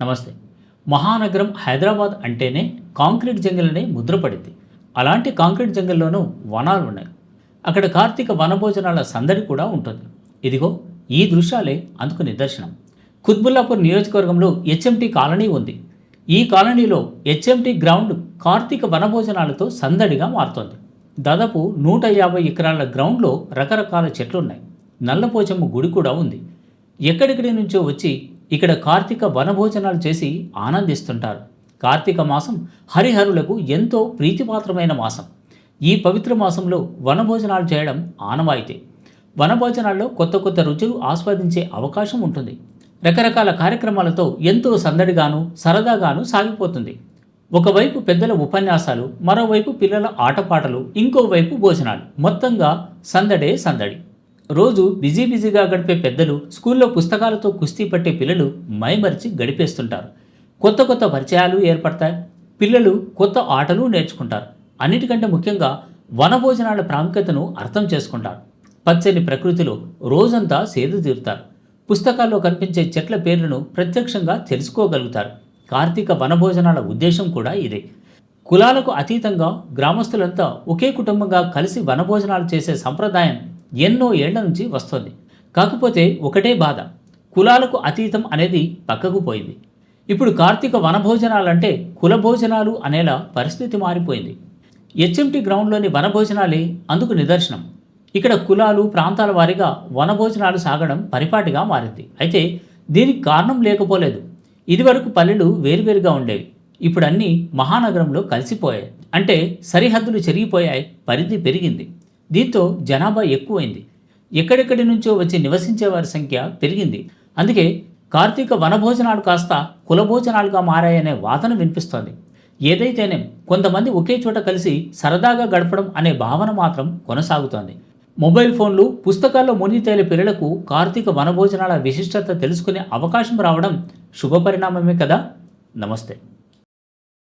నమస్తే. మహానగరం హైదరాబాద్ అంటేనే కాంక్రీట్ జంగిల్ అనే ముద్రపడింది. అలాంటి కాంక్రీట్ జంగిల్లోనూ వనాలు ఉన్నాయి. అక్కడ కార్తీక వనభోజనాల సందడి కూడా ఉంటుంది. ఇదిగో ఈ దృశ్యాలే అందుకు నిదర్శనం. కుత్బుల్లాపూర్ నియోజకవర్గంలో హెచ్ఎంటీ కాలనీ ఉంది. ఈ కాలనీలో హెచ్ఎంటీ గ్రౌండ్ కార్తీక వనభోజనాలతో సందడిగా మారుతోంది. దాదాపు 150 ఎకరాల గ్రౌండ్లో రకరకాల చెట్లున్నాయి. నల్లపోచమ్మ గుడి కూడా ఉంది. ఎక్కడెక్కడి నుంచో వచ్చి ఇక్కడ కార్తీక వనభోజనాలు చేసి ఆనందిస్తుంటారు. కార్తీక మాసం హరిహరులకు ఎంతో ప్రీతిపాత్రమైన మాసం. ఈ పవిత్ర మాసంలో వనభోజనాలు చేయడం ఆనవాయితీ. వనభోజనాల్లో కొత్త కొత్త రుచులు ఆస్వాదించే అవకాశం ఉంటుంది. రకరకాల కార్యక్రమాలతో ఎంతో సందడిగాను సరదాగాను సాగిపోతుంది. ఒకవైపు పెద్దల ఉపన్యాసాలు, మరోవైపు పిల్లల ఆటపాటలు, ఇంకోవైపు భోజనాలు. మొత్తంగా సందడే సందడి. రోజు బిజీగా గడిపే పెద్దలు, స్కూల్లో పుస్తకాలతో కుస్తీ పట్టే పిల్లలు మైమరిచి గడిపేస్తుంటారు. కొత్త కొత్త పరిచయాలు ఏర్పడతాయి. పిల్లలు కొత్త ఆటలు నేర్చుకుంటారు. అన్నిటికంటే ముఖ్యంగా వనభోజనాల ప్రాముఖ్యతను అర్థం చేసుకుంటారు. పచ్చని ప్రకృతిలో రోజంతా సేద తీరుతారు. పుస్తకాల్లో కనిపించే చెట్ల పేర్లను ప్రత్యక్షంగా తెలుసుకోగలుగుతారు. కార్తీక వనభోజనాల ఉద్దేశం కూడా ఇదే. కులాలకు అతీతంగా గ్రామస్తులంతా ఒకే కుటుంబంగా కలిసి వనభోజనాలు చేసే సంప్రదాయం ఎన్నో ఏళ్ల నుంచి వస్తోంది. కాకపోతే ఒకటే బాధ, కులాలకు అతీతం అనేది పక్కకు పోయింది. ఇప్పుడు కార్తీక వనభోజనాలంటే కులభోజనాలు అనేలా పరిస్థితి మారిపోయింది. హెచ్ఎంటీ గ్రౌండ్లోని వనభోజనాలే అందుకు నిదర్శనం. ఇక్కడ కులాలు, ప్రాంతాల వారీగా వనభోజనాలు సాగడం పరిపాటిగా మారింది. అయితే దీనికి కారణం లేకపోలేదు. ఇదివరకు పల్లెలు వేరువేరుగా ఉండేవి. ఇప్పుడు అన్నీ మహానగరంలో కలిసిపోయాయి. అంటే సరిహద్దులు చెరిగిపోయాయి, పరిధి పెరిగింది. దీంతో జనాభా ఎక్కువైంది. ఎక్కడెక్కడి నుంచో వచ్చి నివసించే వారి సంఖ్య పెరిగింది. అందుకే కార్తీక వనభోజనాలు కాస్త కులభోజనాలుగా మారాయనే వాదన వినిపిస్తోంది. ఏదైతేనే కొంతమంది ఒకే చోట కలిసి సరదాగా గడపడం అనే భావన మాత్రం కొనసాగుతోంది. మొబైల్ ఫోన్లు, పుస్తకాల్లో మునిగి తేలే పిల్లలకు కార్తీక వనభోజనాల విశిష్టత తెలుసుకునే అవకాశం రావడం శుభపరిణామమే కదా. నమస్తే.